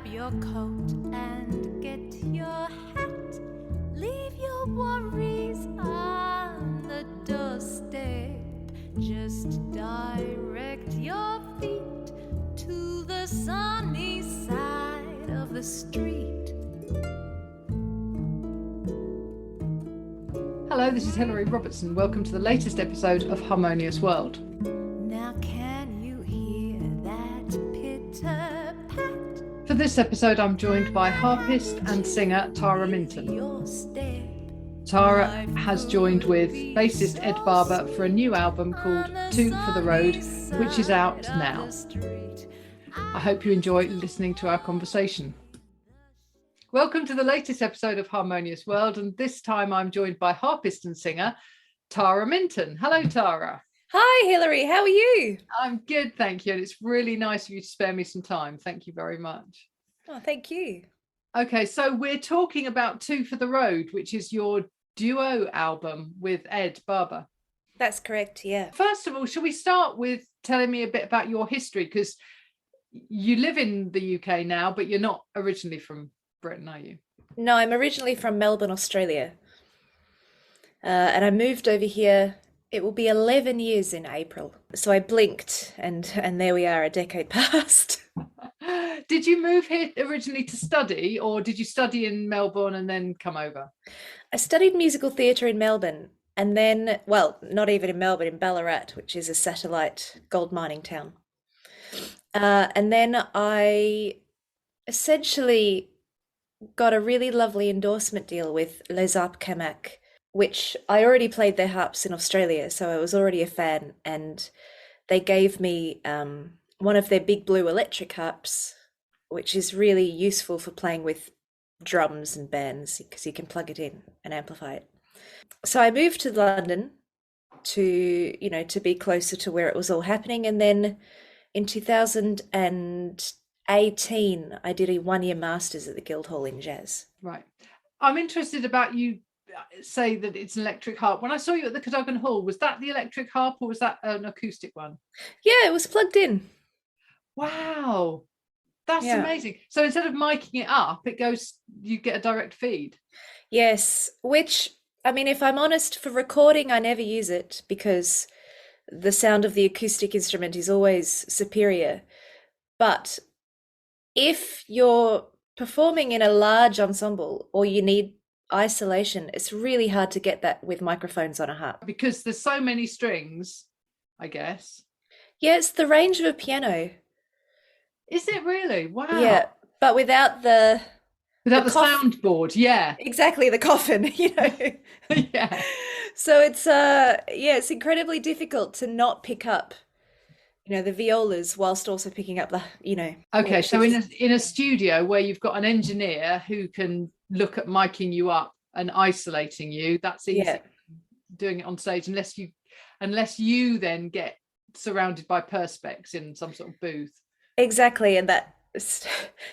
grab your coat and get your hat. Leave your worries on the doorstep. Just direct your feet to the sunny side of the street. Hello, this is Hilary Robertson. Welcome to the latest episode of Harmonious World. Now can you hear that pitter-pat? For this episode, I'm joined by harpist and singer Tara Minton. Your step. Tara has joined with bassist Ed Barber for a new album called Two for the Road, which is out now. I hope you enjoy listening to our conversation. Welcome to the latest episode of Harmonious World, and this time I'm joined by harpist and singer Tara Minton. Hello, Tara. Hi, Hilary. How are you? I'm good, thank you, and it's really nice of you to spare me some time. Thank you very much. Oh, thank you. Okay, so we're talking about Two for the Road, which is your duo album with Ed Barber. That's correct, yeah. First of all, shall we start with telling me a bit about your history? Because you live in the UK now, but you're not originally from Britain, are you? No, I'm originally from Melbourne, Australia. And I moved over here, it will be 11 years in April. So I blinked and there we are, a decade past. Did you move here originally to study, or did you study in Melbourne and then come over? I studied musical theatre in Melbourne and then, well, not even in Melbourne, in Ballarat, which is a satellite gold mining town. And then I essentially got a really lovely endorsement deal with Les Harpes Camac, which I already played their harps in Australia, so I was already a fan, and they gave me one of their big blue electric harps, which is really useful for playing with drums and bands because you can plug it in and amplify it. So I moved to London to be closer to where it was all happening, and then in 2018 I did a 1-year master's at the Guildhall in jazz. Right. I'm interested about you say that it's an electric harp. When I saw you at the Cadogan Hall, was that the electric harp or was that an acoustic one? Yeah, it was plugged in. Wow, that's amazing. So instead of miking it up, you get a direct feed. Yes, which, I mean, if I'm honest, for recording I never use it because the sound of the acoustic instrument is always superior. But if you're performing in a large ensemble or you need isolation, it's really hard to get that with microphones on a harp. Because there's so many strings, I guess. Yeah, it's the range of a piano. Is it really? Wow. Yeah, but without the soundboard, yeah. Exactly, the coffin, Yeah. So it's incredibly difficult to not pick up the violas whilst also picking up the Okay, so in a studio where you've got an engineer who can look at miking you up and isolating you, that's easy. Yeah. Doing it on stage unless you then get surrounded by perspex in some sort of booth. Exactly, and that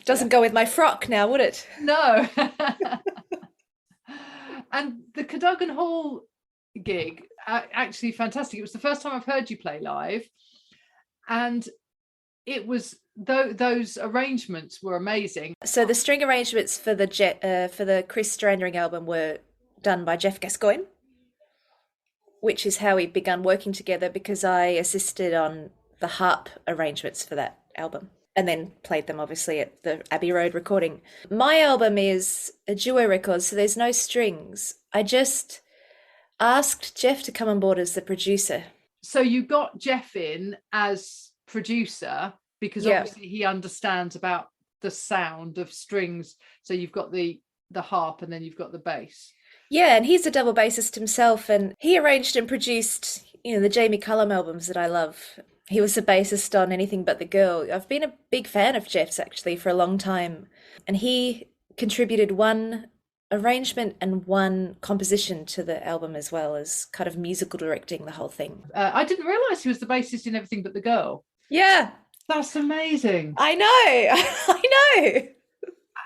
doesn't go with my frock now, would it? No. And the Cadogan Hall gig, actually fantastic. It was the first time I've heard you play live, and it was those arrangements were amazing. So the string arrangements for the Chris Strandering album were done by Jeff Gascoyne, which is how we began working together because I assisted on the harp arrangements for that album and then played them obviously at the Abbey Road recording. My album is a duo record, so there's no strings. I just asked Jeff to come on board as the producer. So you got Jeff in as producer because obviously he understands about the sound of strings. So you've got the harp and then you've got the bass. Yeah, and he's a double bassist himself, and he arranged and produced, the Jamie Cullum albums that I love. He was the bassist on Anything But the Girl. I've been a big fan of Jeff's actually for a long time, and he contributed one arrangement and one composition to the album as well as kind of musical directing the whole thing. I didn't realise he was the bassist in Everything But the Girl. Yeah. That's amazing. I know.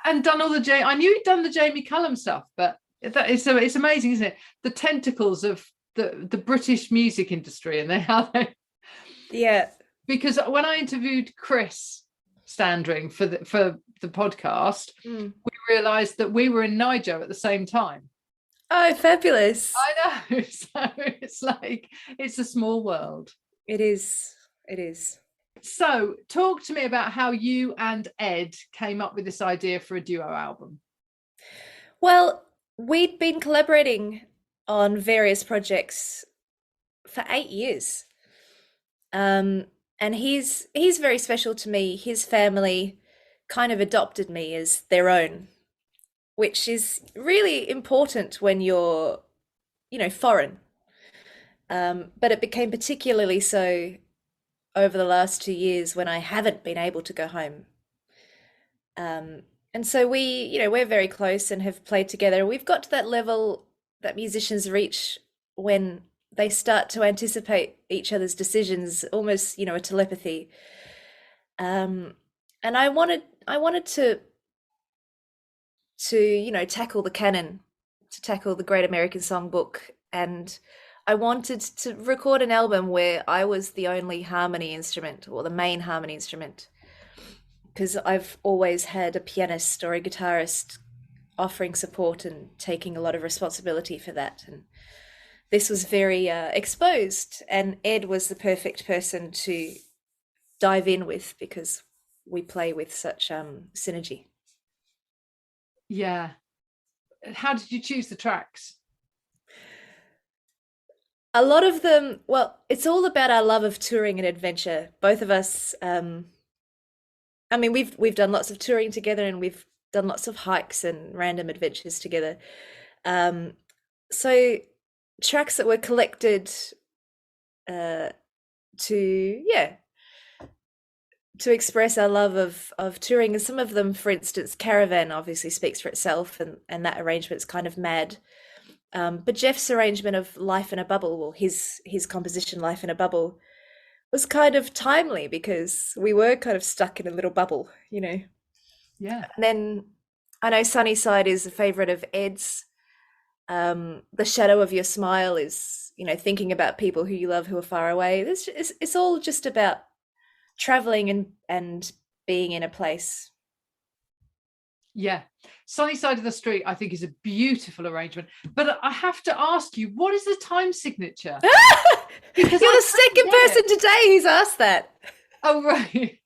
And done all I knew he'd done the Jamie Cullum stuff, but it's amazing, isn't it? The tentacles of the British music industry and how they. Yeah. Because when I interviewed Chris Standring for the podcast, Mm. we realized that we were in Niger at the same time. Oh, fabulous. I know. So it's like, it's a small world. It is. It is. So talk to me about how you and Ed came up with this idea for a duo album. Well, we'd been collaborating on various projects for 8 years. And he's very special to me. His family kind of adopted me as their own, which is really important when you're, foreign. But it became particularly so over the last 2 years when I haven't been able to go home. And so we're very close and have played together. We've got to that level that musicians reach when they start to anticipate each other's decisions, almost, a telepathy. And I wanted to tackle the canon, to tackle the Great American Songbook, and I wanted to record an album where I was the only harmony instrument, or the main harmony instrument, because I've always had a pianist or a guitarist offering support and taking a lot of responsibility for that. And this was very exposed, and Ed was the perfect person to dive in with because we play with such synergy. Yeah. How did you choose the tracks? A lot of them, well, it's all about our love of touring and adventure. Both of us, we've done lots of touring together, and we've done lots of hikes and random adventures together. So tracks that were collected to express our love of touring, and some of them, for instance, Caravan obviously speaks for itself, and that arrangement's kind of mad. But Jeff's arrangement of Life in a Bubble, well, his composition Life in a Bubble, was kind of timely because we were kind of stuck in a little bubble, Yeah. And then I know Sunnyside is a favorite of Ed's. The Shadow of Your Smile is, thinking about people who you love who are far away. It's all just about traveling and being in a place. Yeah. Sunny Side of the Street, I think, is a beautiful arrangement. But I have to ask you, what is the time signature? Because you're the second person today who's asked that. Oh, right.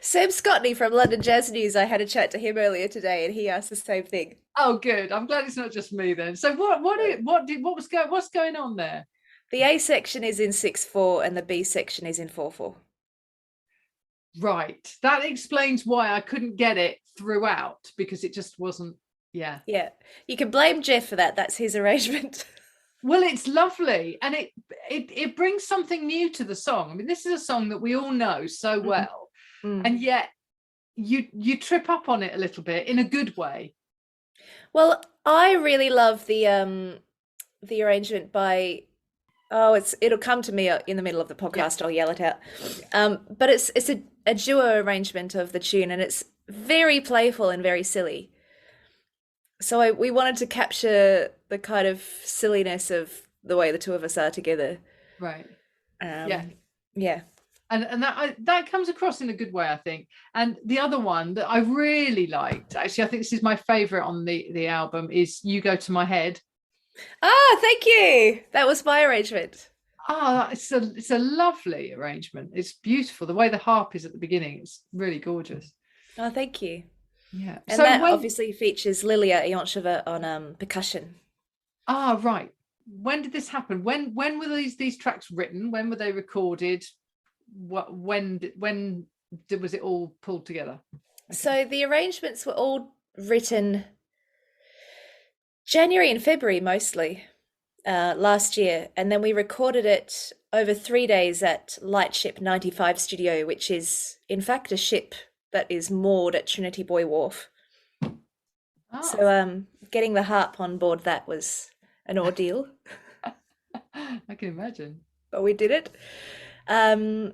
Sam Scotney from London Jazz News, I had a chat to him earlier today, and he asked the same thing. Oh, good. I'm glad it's not just me then. So what's going on there? The A section is in 6/4 and the B section is in 4/4. Right. That explains why I couldn't get it throughout, because it just wasn't. Yeah. You can blame Jeff for that. That's his arrangement. Well, it's lovely, and it brings something new to the song. I mean, this is a song that we all know so well, and yet you trip up on it a little bit in a good way. Well, I really love the arrangement by. Oh, it'll come to me in the middle of the podcast. Yeah. I'll yell it out. But it's a duo arrangement of the tune, and it's very playful and very silly. So we wanted to capture the kind of silliness of the way the two of us are together. Right. Yeah. And that comes across in a good way, I think. And the other one that I really liked, actually, I think this is my favorite on the album, is You Go to My Head. Ah, thank you. That was my arrangement. It's a lovely arrangement. It's beautiful. The way the harp is at the beginning, it's really gorgeous. Oh, thank you. Yeah. And so that obviously features Lilia Ioncheva on percussion. Ah, right. When did this happen? When were these tracks written? When were they recorded? When was it all pulled together? Okay. So the arrangements were all written January and February mostly last year, and then we recorded it over 3 days at Lightship 95 Studio, which is in fact a ship that is moored at Trinity Buoy Wharf. Oh. So getting the harp on board that was an ordeal. I can imagine. But we did it. So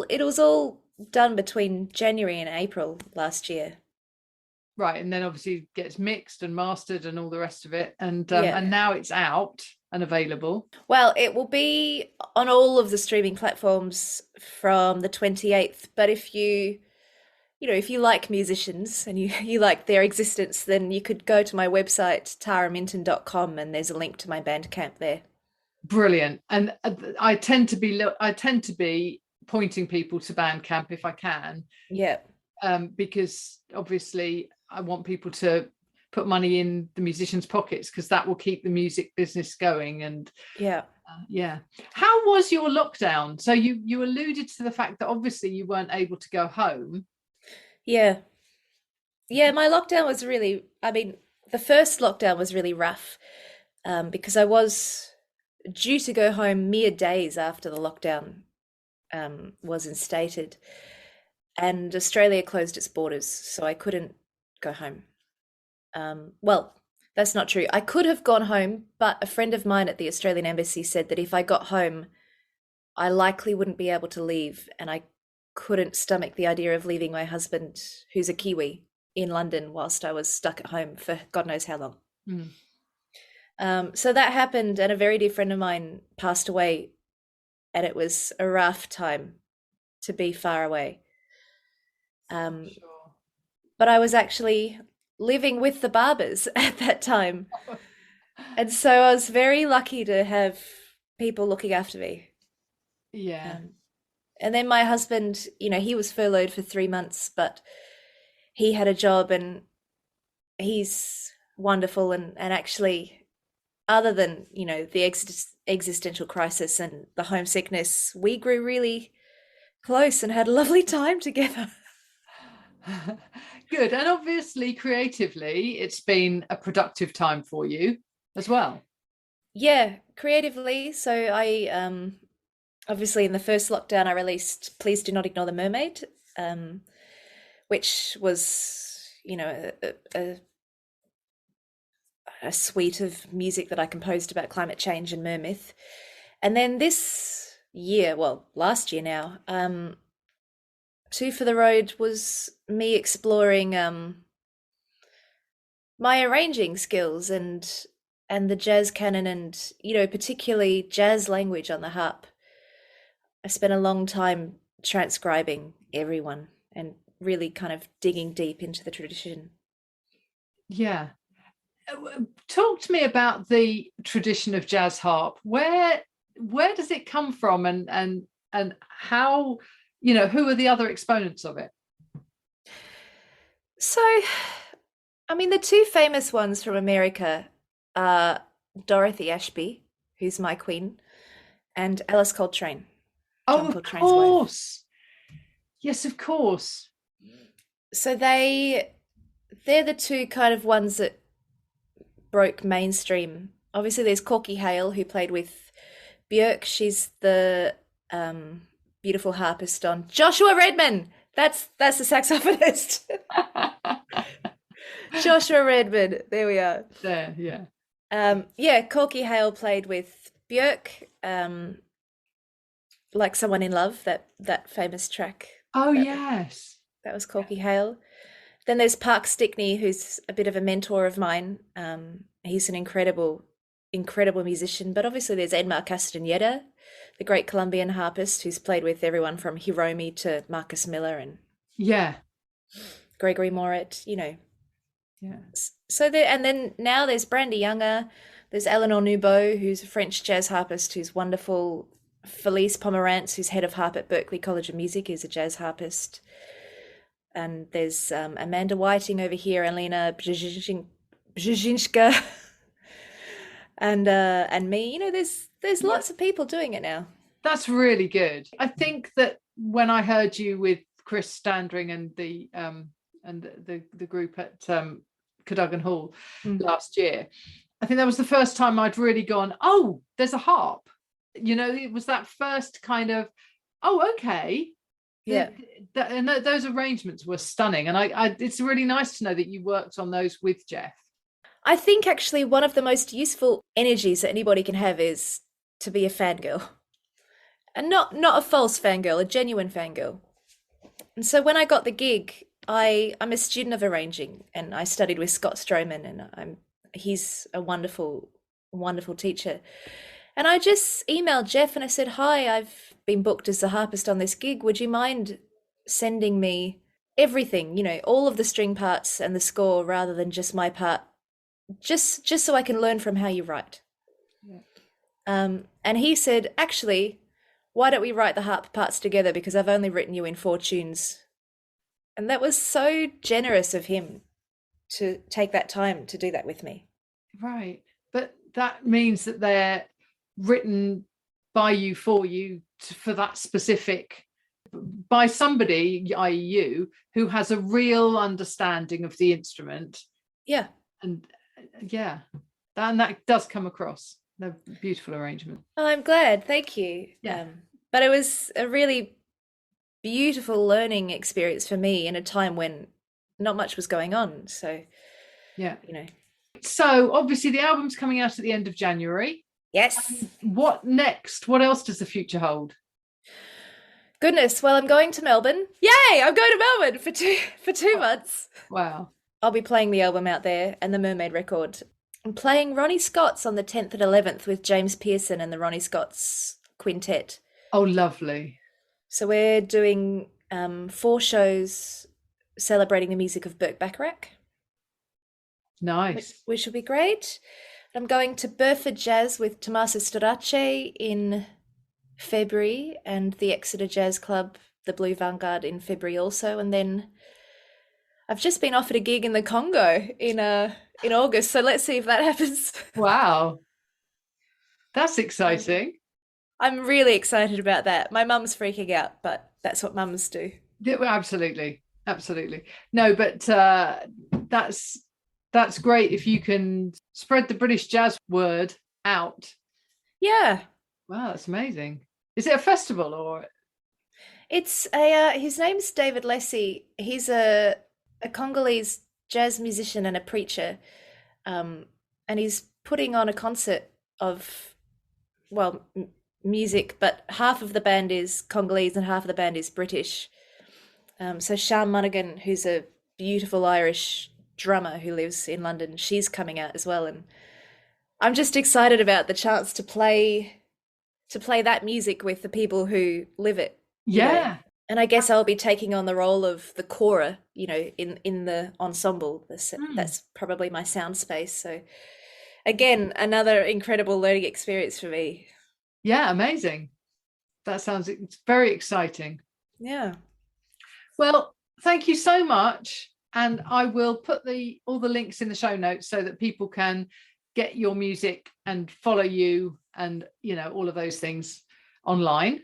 it was all done between January and April last year. Right, and then obviously it gets mixed and mastered and all the rest of it, and now it's out and available. Well, it will be on all of the streaming platforms from the 28th, but if you if you like musicians and you like their existence, then you could go to my website, taraminton.com, and there's a link to my Bandcamp there. Brilliant. And I tend to be pointing people to Bandcamp if I can. Yeah. Because obviously I want people to put money in the musicians' pockets, because that will keep the music business going. And yeah. How was your lockdown? So you alluded to the fact that obviously you weren't able to go home. Yeah. Yeah, my lockdown was really, the first lockdown was really rough, because I was due to go home mere days after the lockdown was instated, and Australia closed its borders, so I couldn't go home. Well, that's not true. I could have gone home, but a friend of mine at the Australian Embassy said that if I got home, I likely wouldn't be able to leave, and I couldn't stomach the idea of leaving my husband, who's a Kiwi, in London whilst I was stuck at home for God knows how long. So that happened, and a very dear friend of mine passed away, and it was a rough time to be far away. Sure. But I was actually living with the Barbers at that time. And so I was very lucky to have people looking after me. Yeah. And then my husband, he was furloughed for 3 months, but he had a job, and he's wonderful. And actually, other than, the existential crisis and the homesickness, we grew really close and had a lovely time together. Good. And obviously, creatively, it's been a productive time for you as well. Yeah, creatively. So I, obviously in the first lockdown, I released Please Do Not Ignore the Mermaid, which was, a suite of music that I composed about climate change and mermyth. And then last year now, Two for the Road was me exploring my arranging skills and the jazz canon, and particularly jazz language on the harp. I spent a long time transcribing everyone and really kind of digging deep into the tradition. Yeah. Talk to me about the tradition of jazz harp. Where does it come from, and how, who are the other exponents of it? So, the two famous ones from America are Dorothy Ashby, who's my queen, and Alice Coltrane. John Coltrane's of course. Wife. Yes, of course. So they're the two kind of ones that broke mainstream. Obviously, there's Corky Hale, who played with Björk. She's the beautiful harpist on Joshua Redman. That's the saxophonist. Joshua Redman. There we are. There, yeah. Corky Hale played with Björk, Like Someone in Love, that famous track. Oh, yes. That was Corky Hale. Then there's Park Stickney, who's a bit of a mentor of mine. He's an incredible musician. But obviously there's Edmar Castañeda, the great Colombian harpist, who's played with everyone from Hiromi to Marcus Miller and Gregory Moret, Yeah. So then now there's Brandy Younger, there's Eleanor Nouveau, who's a French jazz harpist who's wonderful. Felice Pomerantz, who's head of harp at Berklee College of Music, is a jazz harpist. And there's Amanda Whiting over here, Alina Brzezinska, and me. There's lots of people doing it now. That's really good. I think that when I heard you with Chris Standring and the group at Cadogan Hall last year, I think that was the first time I'd really gone, oh, there's a harp. It was that first kind of, oh, okay. Yeah. And those arrangements were stunning. And it's really nice to know that you worked on those with Jeff. I think actually one of the most useful energies that anybody can have is to be a fangirl. And not a false fangirl, a genuine fangirl. And so when I got the gig, I'm a student of arranging, and I studied with Scott Stroman, and he's a wonderful, wonderful teacher. And I just emailed Jeff and I said, hi, I've been booked as the harpist on this gig. Would you mind sending me everything, all of the string parts and the score rather than just my part, just so I can learn from how you write. Yeah. And he said, actually, why don't we write the harp parts together, because I've only written you in 4 tunes. And that was so generous of him to take that time to do that with me. Right. But that means that they're written by you, for you, for that specific, by somebody, i.e. you, who has a real understanding of the instrument. Yeah. And yeah, that does come across. A beautiful arrangement. Oh, I'm glad. Thank you. Yeah. But it was a really beautiful learning experience for me in a time when not much was going on. So, yeah. So obviously the album's coming out at the end of January. Yes. What next? What else does the future hold? Goodness. Well, I'm going to Melbourne. Yay! I'm going to Melbourne for two months. Wow. I'll be playing the album out there and the Mermaid record. I'm playing Ronnie Scott's on the 10th and 11th with James Pearson and the Ronnie Scott's Quintet. Oh, lovely. So we're doing 4 shows celebrating the music of Burt Bacharach. Nice. Which will be great. I'm going to Burford Jazz with Tommaso Storace in February, and the Exeter Jazz Club, the Blue Vanguard, in February also. And then I've just been offered a gig in the Congo in August, so let's see if that happens. Wow. That's exciting. I'm really excited about that. My mum's freaking out, but that's what mums do. Yeah, absolutely. No, but that's great if you can spread the British jazz word out. Yeah. Wow, that's amazing. Is it a festival or? It's his name's David Lessie. He's a Congolese jazz musician and a preacher, and he's putting on a concert of, music, but half of the band is Congolese and half of the band is British. So Sian Monaghan, who's a beautiful Irish drummer who lives in London, she's coming out as well, and I'm just excited about the chance to play that music with the people who live it. Yeah. And I guess I'll be taking on the role of the kora, in the ensemble. That's probably my sound space. So again, another incredible learning experience for me. Yeah, amazing. It's very exciting. Yeah. Well, thank you so much. And I will put all the links in the show notes so that people can get your music and follow you and, all of those things online.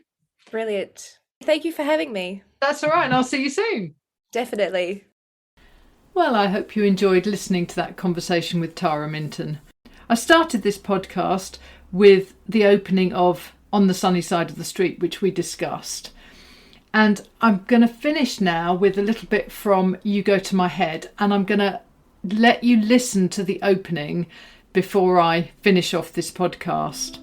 Brilliant. Thank you for having me. That's all right. And I'll see you soon. Definitely. Well, I hope you enjoyed listening to that conversation with Tara Minton. I started this podcast with the opening of On the Sunny Side of the Street, which we discussed. And I'm going to finish now with a little bit from You Go to My Head, and I'm going to let you listen to the opening before I finish off this podcast.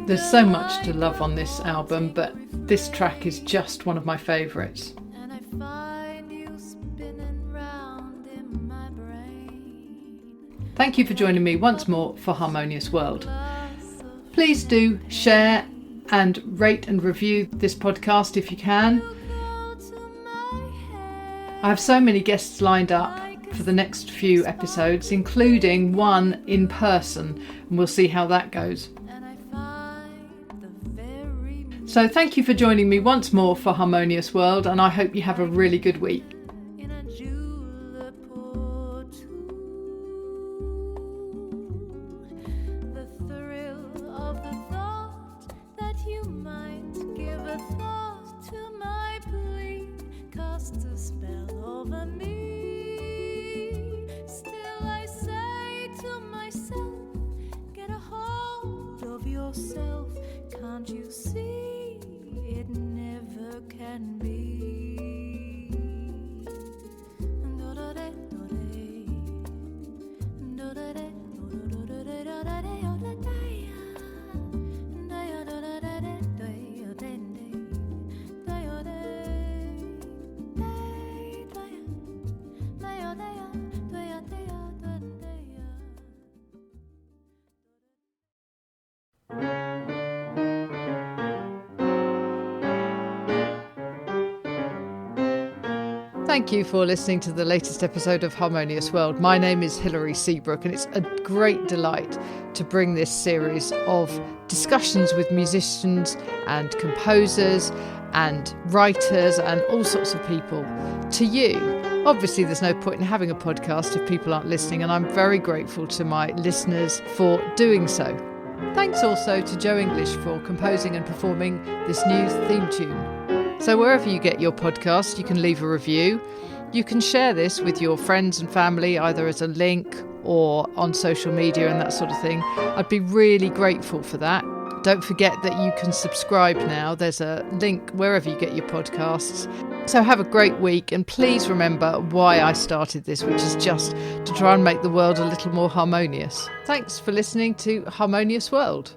There's so much to love on this album, but this track is just one of my favourites. Thank you for joining me once more for Harmonious World. Please do share and rate and review this podcast if you can. I have so many guests lined up for the next few episodes, including one in person, and we'll see how that goes. So thank you for joining me once more for Harmonious World, and I hope you have a really good week. Can't you see it never can be? Thank you for listening to the latest episode of Harmonious World. My name is Hilary Seabrook, and it's a great delight to bring this series of discussions with musicians and composers and writers and all sorts of people to you. Obviously, there's no point in having a podcast if people aren't listening, and I'm very grateful to my listeners for doing so. Thanks also to Joe English for composing and performing this new theme tune. So wherever you get your podcast, you can leave a review. You can share this with your friends and family, either as a link or on social media and that sort of thing. I'd be really grateful for that. Don't forget that you can subscribe now. There's a link wherever you get your podcasts. So have a great week, and please remember why I started this, which is just to try and make the world a little more harmonious. Thanks for listening to Harmonious World.